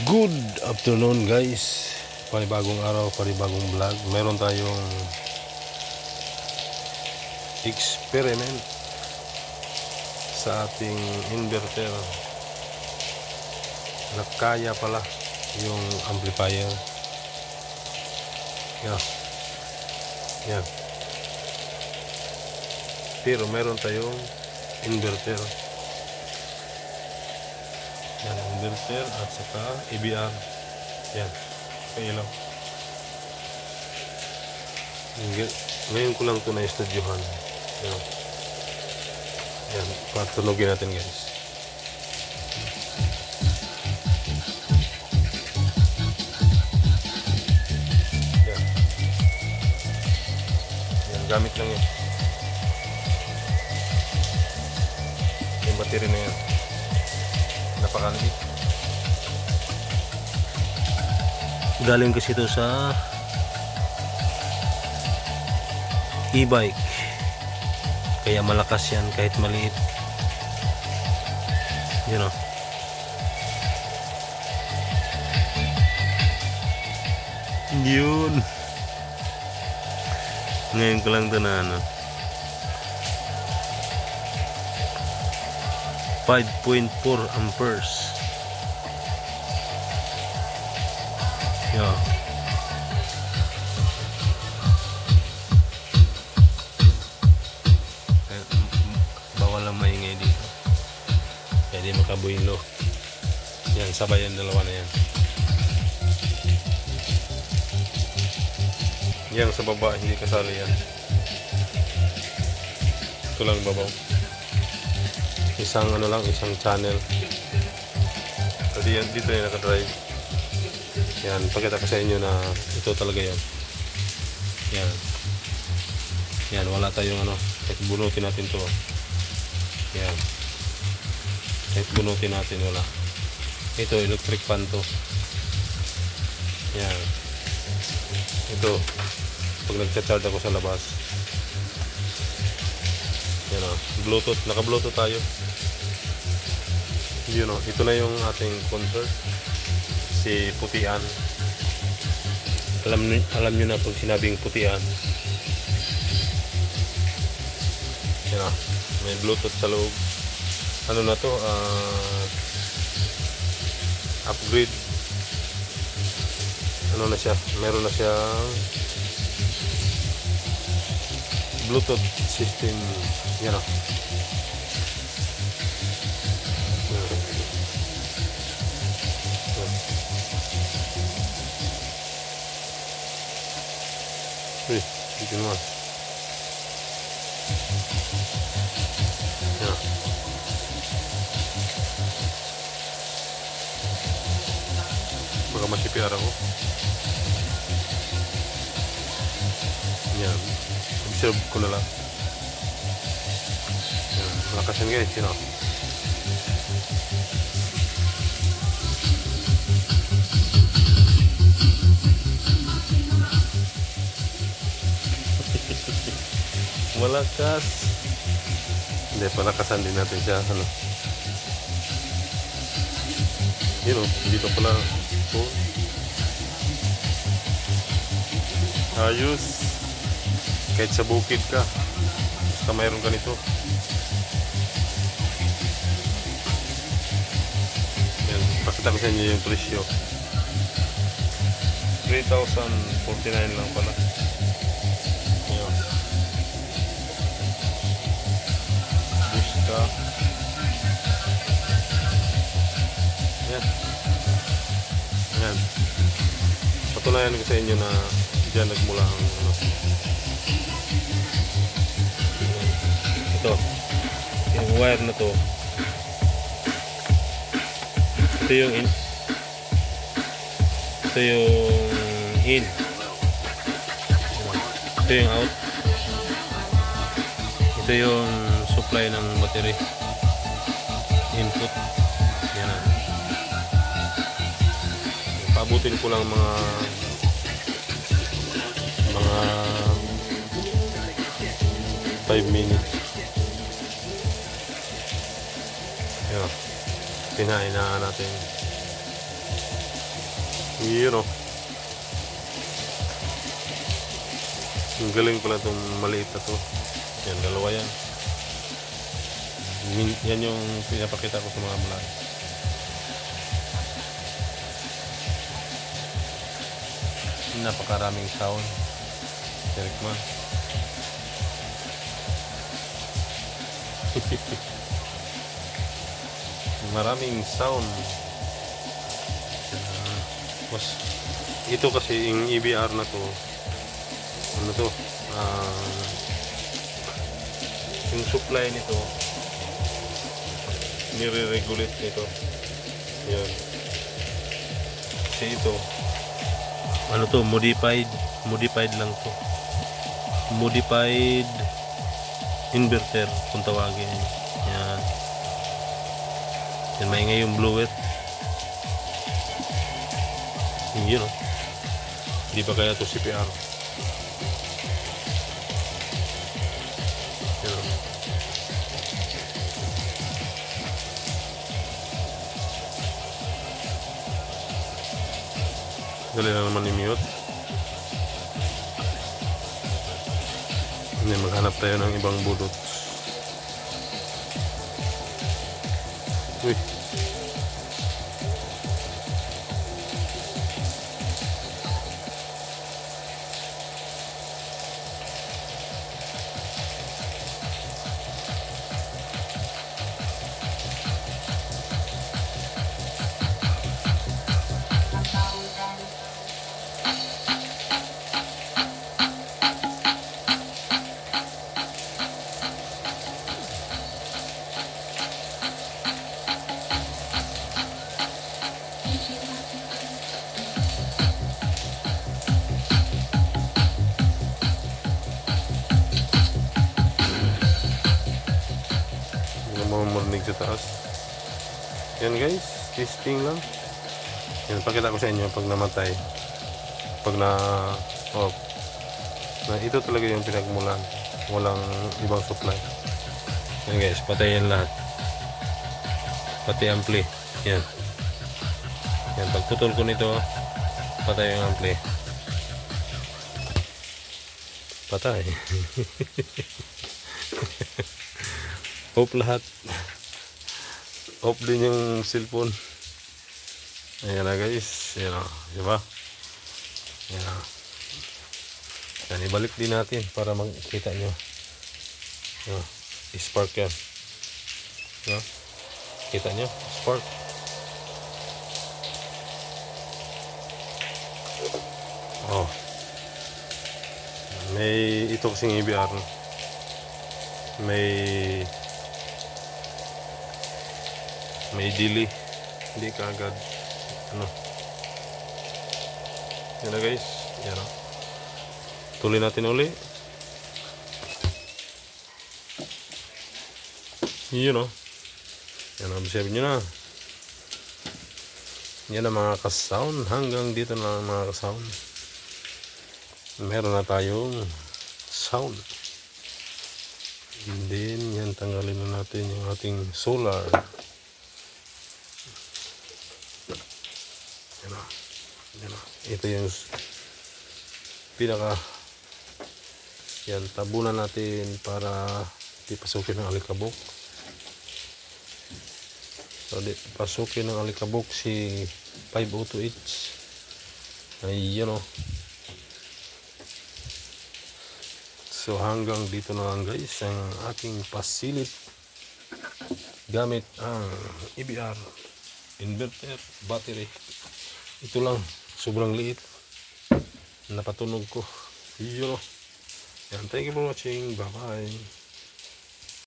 Good afternoon guys, panibagong araw, panibagong vlog. Meron tayong experiment sa ating inverter. Nakaya pala yung amplifier. Yan. Pero meron tayong inverter. Yan, inverter at saka EBR. Yan, kailaw. Ngayon ko lang ito na-studyohan. Yan, patunogin natin guys. Yan. Yan, gamit lang yan. Yung battery na yan. Napakaliit. Galing kasi ito sa e-bike, kaya malakas yan kahit maliit. You know. Yun. Ngayon ko lang ito na 5.4 amperes. Yeah. Bawal lang maingay dito. Kaya di makabuilo. Yan, sabay yung dalawa na yan. Yan sa baba, hindi kasali yan. Ito lang babaw. Isang isang channel. Kasi yan, dito yung nakadrive. Yan, pakita ko sa inyo na ito talaga yan. Yan. Yan, wala tayong kahit bunutin natin to. Yan. Kahit bunutin natin, wala. Ito, electric fan to. Yan. Ito, pag nagcha-charge ako sa labas. Yan o, Bluetooth, naka-Bluetooth tayo. Yun o, ito na yung ating concert. Si Putian. Alam nyo na pag sinabing Putian. Yan o, may Bluetooth sa loob. Ano na to? Upgrade. Ano na siya? Meron na siyang Bluetooth system. Yan o. Uy, bikin mo. Yan. Baka ma-CPR ako. Yan. Observe ko na lang. Yan. Malakas yan guys. Yan o. Malakas. Hindi, palakasan din natin siya. Yun o, dito pala. Oh. Ayos. Kahit sa bukid ka, basta mayroon ka nito. Yan, pakita ko sa inyo yung presyo. 3,049 lang pala. Yan. Buska. Yan. Yan. Patunayan ko sa inyo na dyan nagmula ang ito. Yung wire na to. Ito yung in. Ito yung in. Ito yung out. Ito yung supply ng battery. Input. Yan na. Pabutin ko lang mga 5 minutes. Yan. Pinahinaan natin. Yun o. Ang galing pala itong maliit na to. Yan, dalawa yan. Yan yung pinapakita ko sa mga vlog. Napakaraming sound. Ericman. Maraming sound. Mas ito kasi yung EBR na to, ano to, yung supply nito nire-regulate nito. Yan. Kasi ito ano to, modified lang to, modified inverter kung tawagin. Yan. Yan, maingay yung blower. Yun o. Hindi ba kaya ito CPR? Yun o. Dali na naman i-mute. Hindi, maghanap tayo ng ibang budot. Uy. Mamamarinig sa taas. Yan guys, testing lang. Yan, pakita ko sa inyo pag namatay, pag na off, na ito talaga yung pinagmulan, walang ibang supply. Yan guys, patayin lahat, pati ampli. Yan, yan, pag putol ko nito, patay yung ampli, patay. Off lahat. Off din yung cellphone. Ayan na guys. Ayan o. Diba? Ayan o. Yan, ibalik din natin para makita nyo. Ayan, spark yan. Ayan. Kita nyo? Spark. Oh. May ito kasing EBR. May delay, hindi ka agad ano. Yan na guys, yan o. Tuloy natin uli. Yun o. Yan o, observe nyo na. Yan ang mga ka-sound. Hanggang dito na ang mga ka-sound. Meron na tayong sound. And then yan, tanggalin na natin yung ating solar. Yan o. Yan o. Ito yung pinaka, yan, tabunan natin para di pasukin ng alikabok. So di pasukin ng alikabok si 502H. Ay yan o. So hanggang dito na lang guys ang aking pasilip gamit ang EBR inverter battery. Ito lang, sobrang liit, napatunog ko. Yun o. Yan, thank you for watching. Bye bye.